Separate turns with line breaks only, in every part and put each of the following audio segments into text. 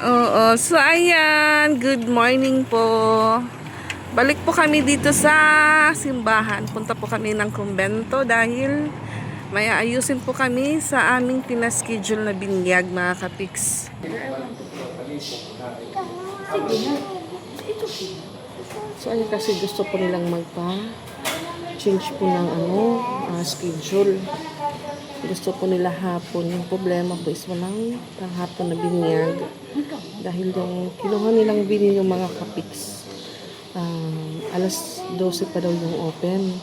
Oo, so ayan, good morning po. Balik po kami dito sa simbahan. Punta po kami ng kumbento dahil may ayusin po kami sa aming pinaschedule na binyag, mga kapiks. So ayun, kasi gusto po nilang magpa-change po ng schedule. Gusto po nila hapon. Yung problema po is walang hapon na binyag. Dahil yung kinuha nilang bini yung mga kapiks. Alas 12 pa daw yung open.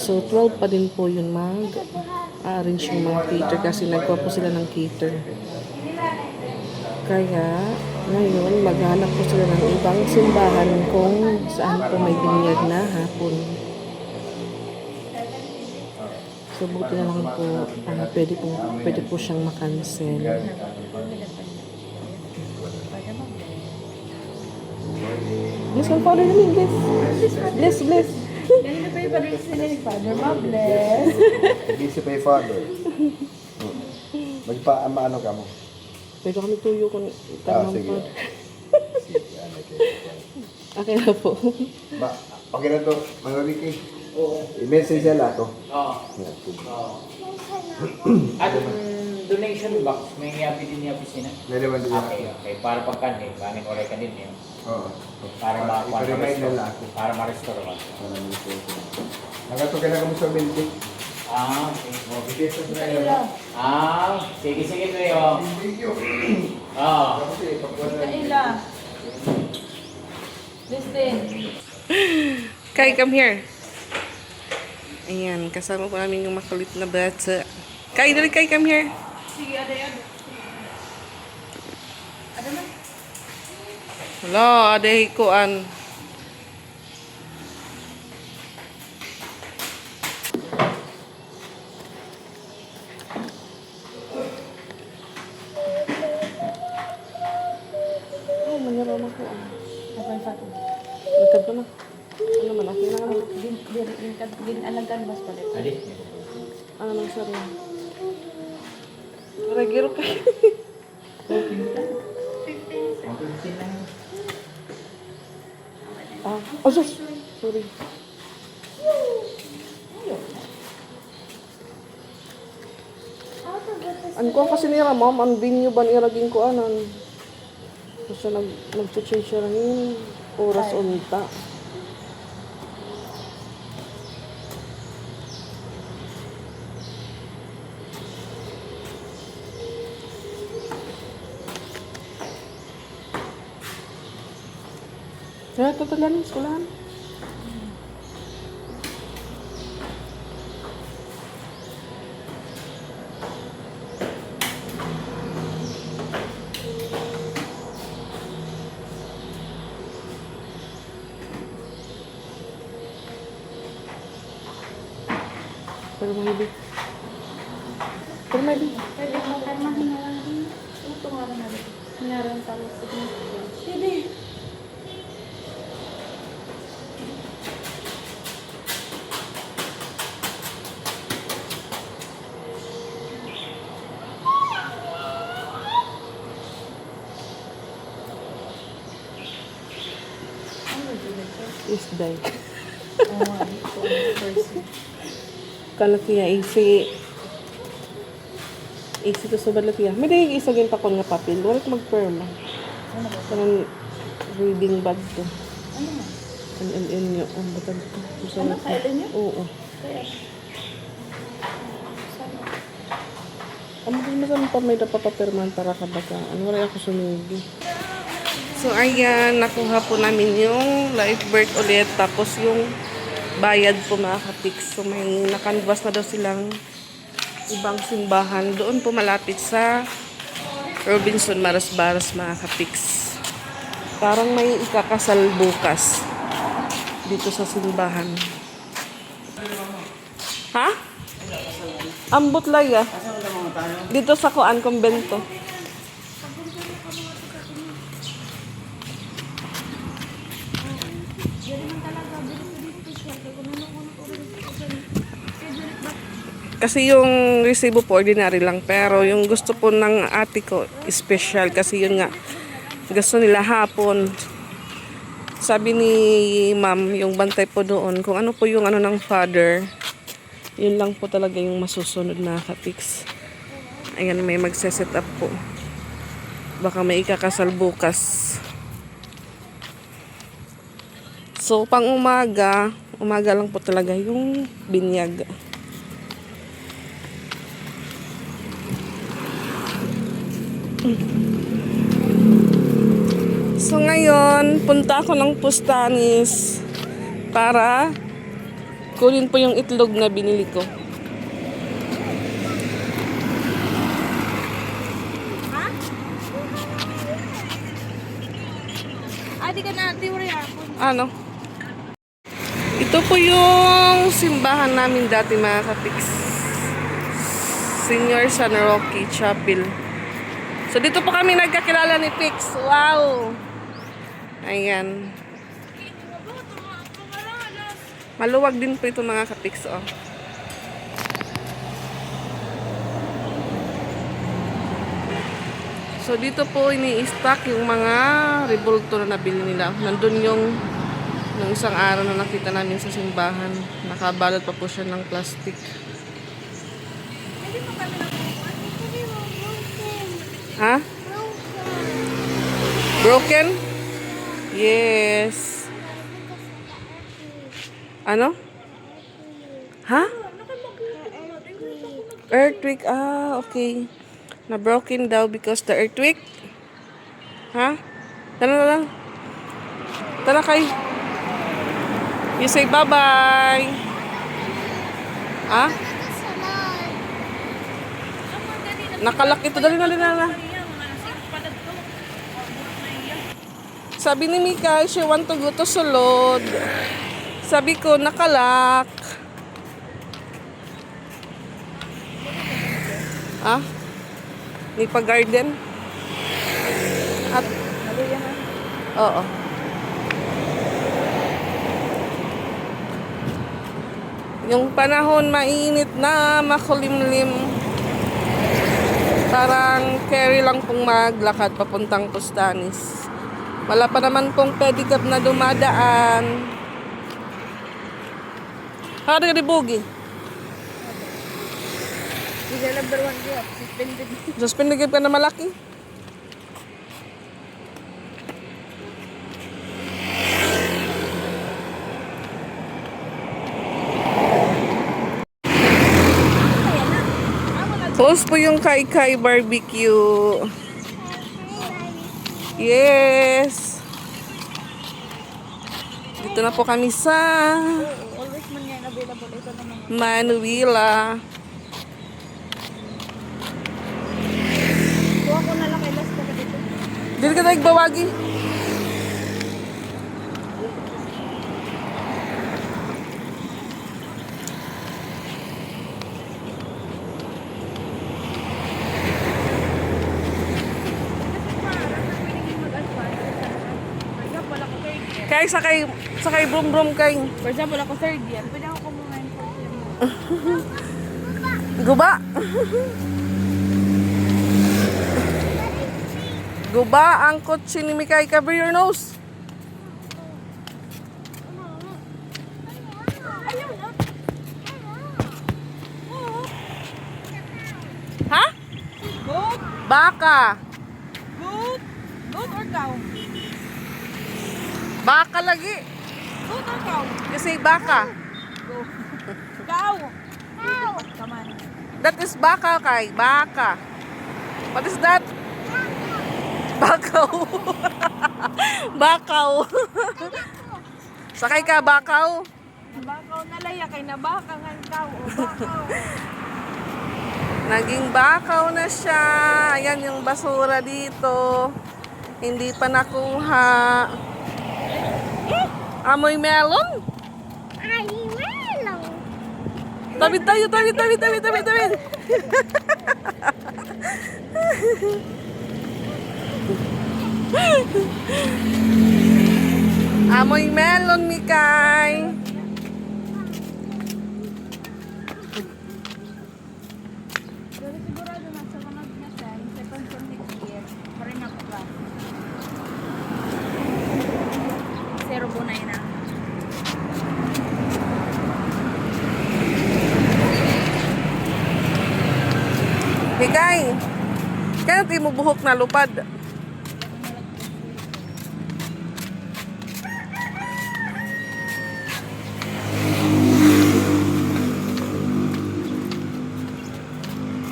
So 12 pa din po yun mag-arrange yung mga cater kasi nagkuha po sila ng cater. Kaya ngayon maghanap po sila ng ibang simbahan kung saan po may binyag na hapon. So, buti na lang po, pwede po siyang makancel. Bless ang Father namin, bless. Bless, bless.
Ganito pa yung Father ni Father, ma-bless.
Busy pa yung Father. Magpa-ano ka mo?
Pwede kami tuyo kung
Sige.
tamang Father. Okay na po.
Okay na to, mga Ricky. I-message nila to.
Oo. At donation box, may yapi din yung opisina.
Nalaman din
Okay, okay. Para pagkanin, kanin oray ka din yun.
Oo.
Para
I-remind nila ako.
Para ma-restore ka.
Nagato ka na kami sa building.
Okay.
Bigay sa nila.
Sige, sige Tuyo.
Video.
Oo.
Kaila. Listen.
Kai, come here. Ayan, kasama po namin yung makulit na bata. Kai, dali Kai, come here.
Sige, ada. Ada man.
Wala, aday kuan. Oh, mayroon ako.
Apa yung Father?
Nagtag ko na. Ano man, akin na kami.
Din alagan mas pala.
Adi.
Ano man, sorry. Regiro kayo. Oh, sus. Sorry. Ano ko kasi nila, ma'am, ang binyo ba niraging ko anan? Kasi nag-change siya rin oras unta. Kaya tatalan, skulahan. Pero mahibig. Pero mahibig.
Pwede mo kan mahinalang din. Ito nga rin natin. Hinaran talo sa Pwede.
Is die.
Oo, ito ang first.
Kalatiya, isi to sa balatiya. May dahil isagin pa ko nga papel. Wala ko mag-perma.
Ano ba?
Parang reading bag to.
Ano na?
NNN nyo. Ang batag to.
Ano? Kailan niyo?
Oo.
Kaya. Sana.
Ang magandang pa may napapapirman para kabaga. Ano wala ako sumigi. So ayan, nakuha po namin yung live birth ulit. Tapos yung bayad po mga kapiks. So may nakanvas na daw silang ibang simbahan. Doon po malapit sa Robinson Marasbaras mga kapiks. Parang may ikakasal bukas dito sa simbahan. Ha? Ambot laya. Dito sa Kuan Kumbento. Kasi yung resibo po ordinary lang, pero yung gusto po ng ate ko special kasi yun nga gusto nila hapon. Sabi ni ma'am, yung bantay po doon, kung ano po yung ano ng father, yun lang po talaga yung masusunod na ka-fix. Ayan, may magse-set up po. Baka may ikakasal bukas. So, pang umaga lang po talaga yung binyag. So, ngayon, punta ako ng Pustanis para kunin po yung itlog na binili ko.
Di ka na, di wala ako.
Ano? Ito po yung simbahan namin dati mga kapix. Senior San Roque Chapel. So dito po kami nagkakilala ni Pix. Wow! Ayan. Maluwag din po ito mga kapix. Oh. So dito po ini-stock yung mga rebulto na nabili nila. Nandun yung nung isang araw na nakita namin sa simbahan. Nakabalot pa po siya ng plastic. Ha? Broken? Yes. Ano? Ha? Earthquake. Ah, okay. Na broken daw because the earthquake. Ha? Tara na lang. Tara kay. You say bye-bye. Ha? Nakalak ito. Dali na. Sabi ni Mika, she want to go to Sulod. Sabi ko, nakalak. Ha? May pa-garden? At, oo. Yung panahon mainit na, makulimlim. Parang carry lang pong maglakad papuntang Pustanis. Wala pa naman pong pedicab na dumadaan. Harga di bugi.
Hindi na number 1 ko. Suspended.
Suspended ka na malaki. Close po yung Kai Kai Barbecue. Yes. Dito na po kami sa
Always man yan available. Ito naman.
Manuela.
Kuha ko na lang kay last ka dito.
Dili ka nagbawagi. Kay sakay brum brum kay.
For example, ako third year. Pwede ako kumuhain fourth year mo.
Guba. Guba ang kotse ni Mikay. Cover your nose. Ha?
Goat?
Baka.
Goat? Goat or cow?
Baka lagi.
Goat or cow?
Kasi baka.
Goat. Cow. Cow. Come on.
That is baka kay. Baka. What is that? Bakaw. Bakaw. Sakay ka, bakaw.
Nabakaw na laya kay nabaka nga cow o bakaw.
Naging bakaw na siya. Ayan yung basura dito. Hindi pa nakuha. Amoy melon?
Ay, melon.
Tawid tayo, tawid. Amoy melon, Mikay. lagi mo buhok na lupad.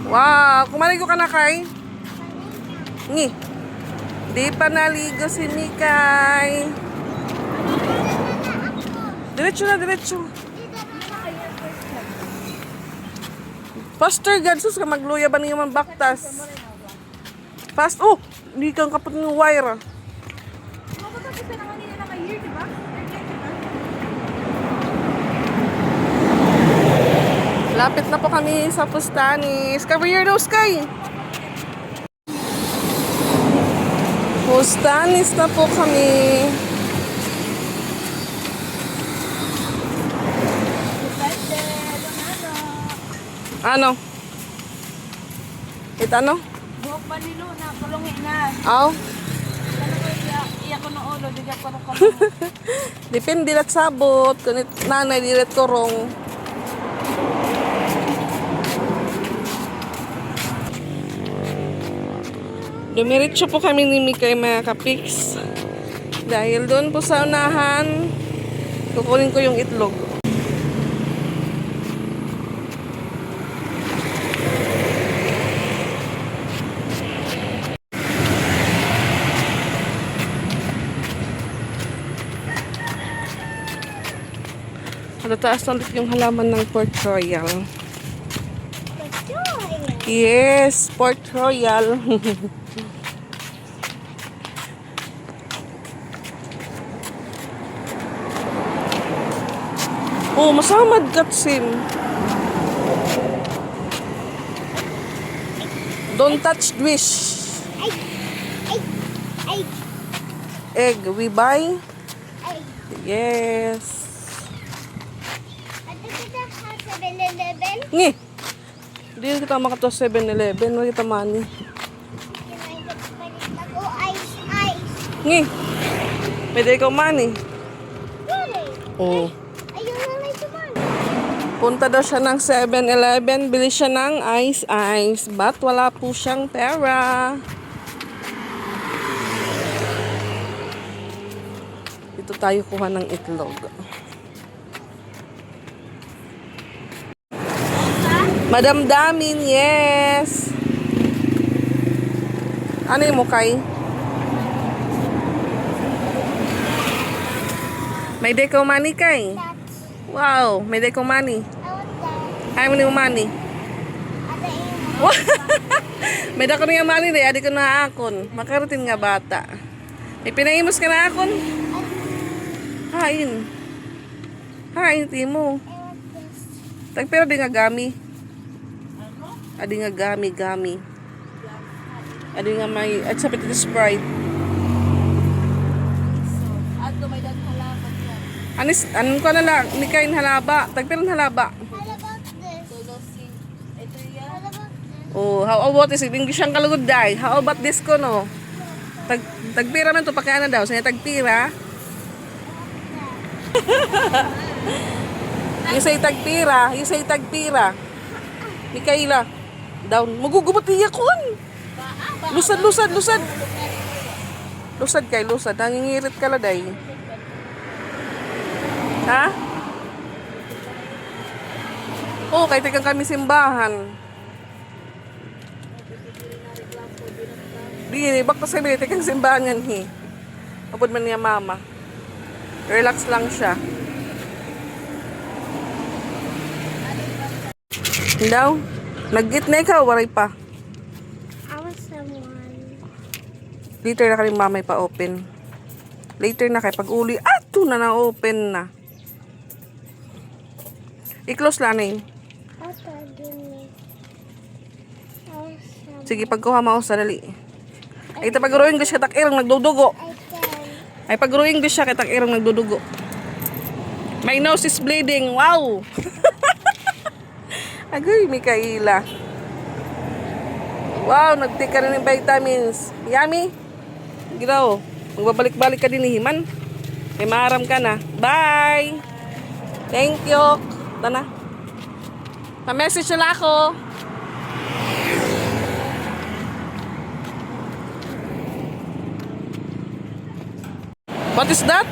Wow, kumaligo ka na kay? Ngi. Di pa naligo si Mikay. Diretso na, diretso. Faster, Gadsus ka magluya ba niyo man baktas? Fast, oh! Hindi kang kapot ng wire. Lapit na po kami sa Pustanis. Cover your nose, Kai! Pustanis na po kami. Ano? Ito ano?
Buhok pa nilo na, kulungin na.
Aw?
Ano ko iya ko na ulo, di ka parang
Depende lat sabot. Kunit nanay diret korong. Dumiretso po kami ni Mikay mga kapiks. Dahil doon po sa unahan, kukunin ko yung itlog. Matataas ulit yung halaman ng Port Royal. Yes, Port Royal. Oh, masamad Gatsim. Don't touch dish. Egg, we buy? Yes. Ngi. Hindi kita makato 7-Eleven. Wala kita money. Ngi. Pwede ikaw money. Oh. Punta daw siya ng 7-Eleven. Bili siya ng ice. But wala po siyang pera. Dito tayo kuha ng itlog. Madamdamin, yes. Ano yung mukay? May deko money kay? Wow, may deko money. Ay mo ni money. May deko niya money day, adi ko na akon. Makarating nga bata. May pinaimos ka na akon? Hain. Hain timo. Tagpero di nga gami. Adi nga gami. Adi nga may at sa petit Sprite.
Ato may dag halaman yan.
Anin ko na lang, ni kain halaba. Tagpero halaba.
Tulusin. Ito yan.
Oh, how about this? English ang kalugod day. How about this ko no? Tagpira man to pakana daw. Sa tagpira. You say tagpira. Mikaela. Down. Magugubot niya kun. Lusad. Lusad kay. Nangingirit ka laday. Ha? Oh, kay tegang kami simbahan. Di, bak pa sabi, tegang simbahan yan hi. Abod man niya mama. Relax lang siya. Daw? Nag-git na ikaw, waray pa.
I want someone.
Later na ka rin mamay pa open. Later na kay pag uli. Ato na na-open na. I-close lang na yun. Sige, pagkuha mo sa dali. Ay, pag-uro English katak irang nagdudugo. Ay, pag-uro English siya katak irang nagdudugo. My nose is bleeding. Wow! Agoy, Mikaela. Wow, nag-take ka rin ng vitamins. Yummy. Ginaw. Magbabalik-balik ka din ni Himan. May maaram ka na. Bye! Thank you. Tana. Pa-message na ako. What is that?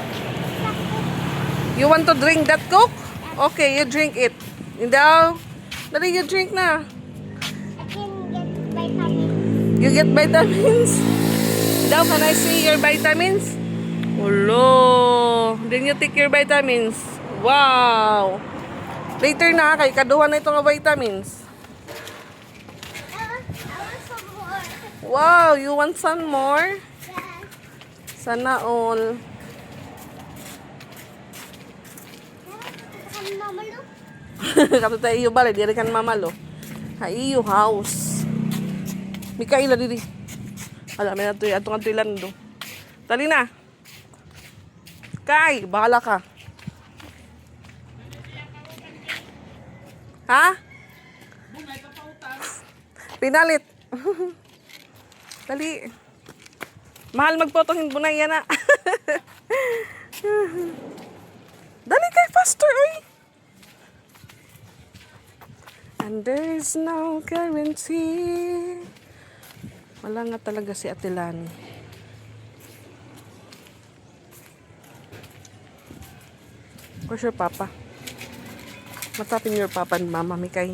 You want to drink that Coke? Okay, you drink it. Daw. Dali, you drink na.
I can get vitamins.
You get vitamins? Daw, can I see your vitamins? Ulo. Then you take your vitamins. Wow. Later na, kay kaduhan na ito nga vitamins.
I want some more.
Wow, you want some more?
Yes.
Sana all.
Kan mama look.
Kato tayo iyo bali, di rin kan mamalo. Ha, iyo house. Mikaela didi. Alam na ito, atong antilando. Tali na. Kay, bahala ka. Ha? Pinalit. Dali. Mahal magpotong bunay yan na. Dali kay faster, oy. And there's no guarantee. Wala nga talaga si Ate Lani. Where's your papa? What's happening your papa and mama, Mikay?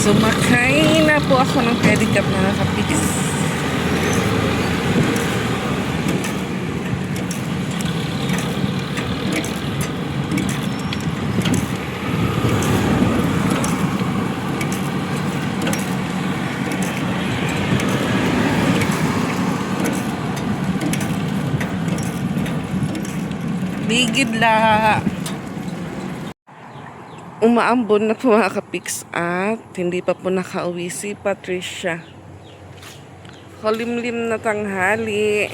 Sumakay na po ako ng pedicab na kapis. Bigid la. Umaambon na po mga kapiks at hindi pa po nakauwi si Patricia. Kalimlim na tanghali.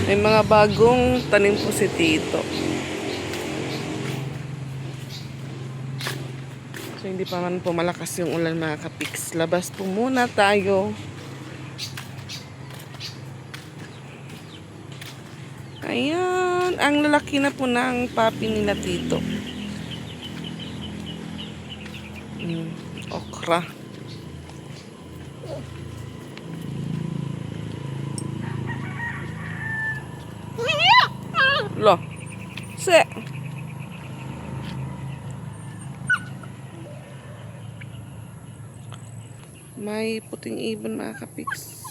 May mga bagong tanim po si Tito. So hindi pa man po malakas yung ulan mga kapiks. Labas po muna tayo. Ayan, ang lalaki na po ng papi nila Tito. Okra. Lo. Se. May puting ibon mga kapiks.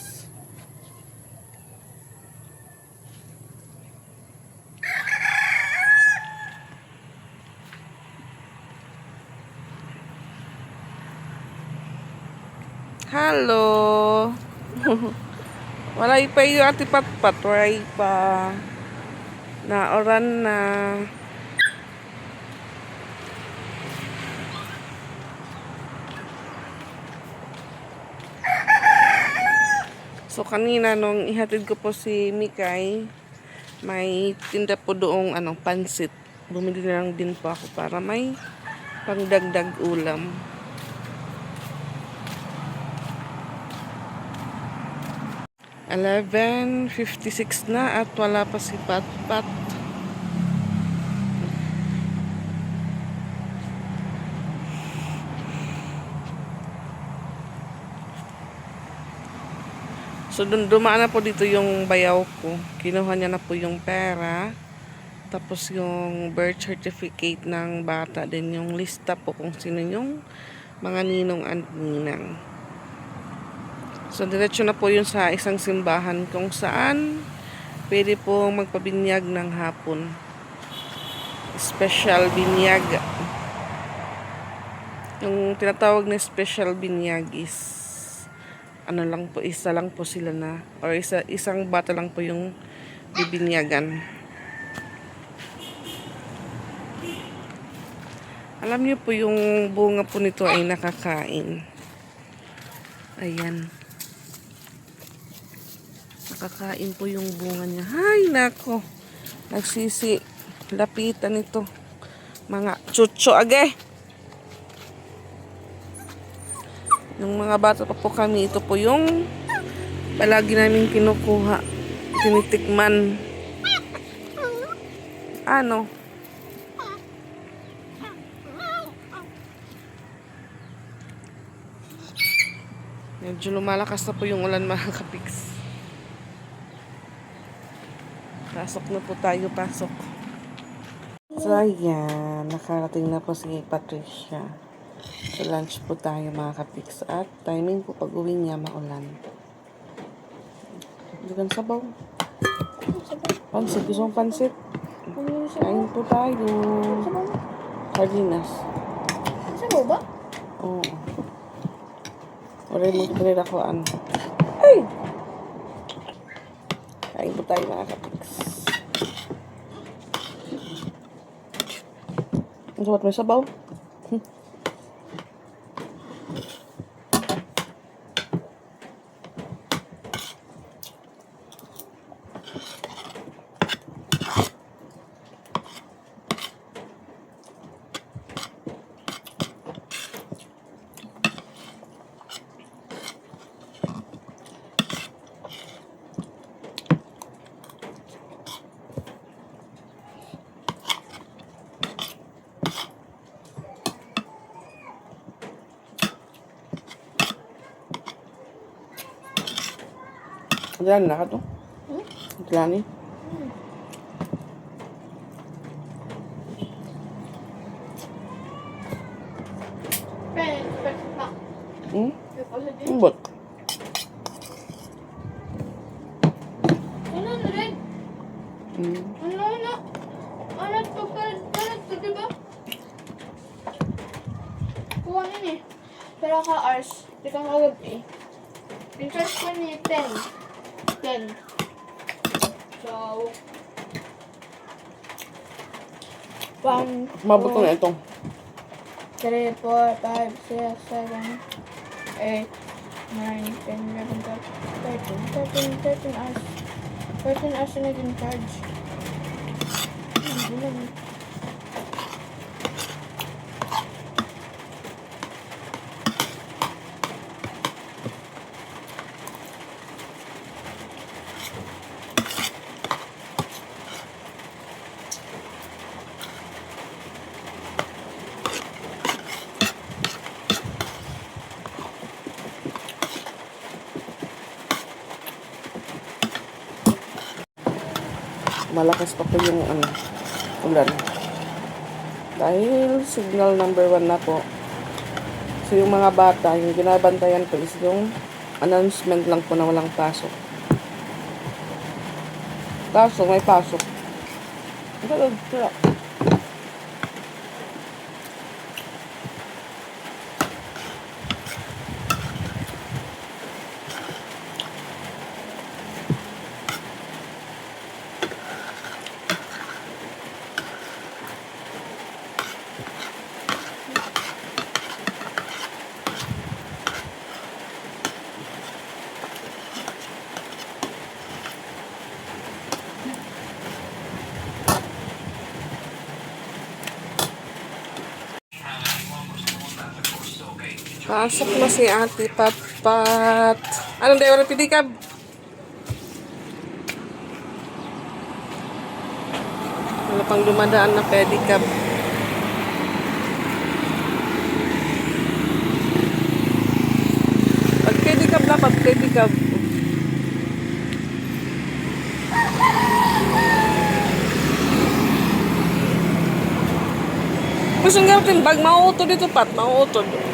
Hello. Walay pa yung ati patpat. Walay pa. Naoran na. So kanina nung ihatid ko po si Mikay, may tinda po doong pansit. Bumili na lang din po ako para may pangdagdag ulam. $11:56 na at wala pa si Patpat. So dumaan na po dito yung bayaw ko. Kinuha niya na po yung pera. Tapos yung birth certificate ng bata. Then yung lista po kung sino yung mga ninong at ninang. So, diretso na po yun sa isang simbahan kung saan pwede po magpabinyag ng hapon. Special binyag. Yung tinatawag na special binyag is lang po, isa lang po sila na or isang bata lang po yung bibinyagan. Alam niyo po yung bunga po nito ay nakakain. Ayan. Nakakain po yung bunga niya. Ay, nako. Nagsisi. Lapitan ito. Mga chucho age. Nung mga bata pa po kami, ito po yung palagi namin kinukuha. Tinitikman. Ano? Medyo lumalakas na po yung ulan mga kapiks. Pasok na po tayo, pasok. So ayan, nakarating na po si Patricia. So lunch po tayo mga kapiks. At timing po pag uwi niya maulan. Dugan sabaw. Pansit, gusto mong pansit? Kain po tayo. Sardinas.
Sabaw ba?
Oo. Wala mo pinirakuan. Ay! Kain po tayo mga kapiks. Ang sabat may sabaw. Diyan na ka to? Diyan eh. Hmm? Ang bot.
Ano na rin?
Hmm.
Ano na? Ano to, diba? Kuha nun eh. Pero ka hours. Di ka kagab eh. In-charge ko ni 10. So, 1,
Mabot ko na ito.
3, 4, 5, 6, 7, 8, 9, 10, 11, 12, 13 hours. 13 hours na naging charge. Hindi lang.
Malakas pa po yung ulan. Dahil signal number 1 na po. So yung mga bata, yung ginabantayan po is yung announcement lang po na walang pasok. Kaso may pasok. Tara. Pasok na si Ate Patpat. Anong dayo na pedicab? Wala pang dumadaan na pedicab. Pag pedicab na, pag pedicab. Gusto nga rin bag, mauutod dito, Pat. Mauutod.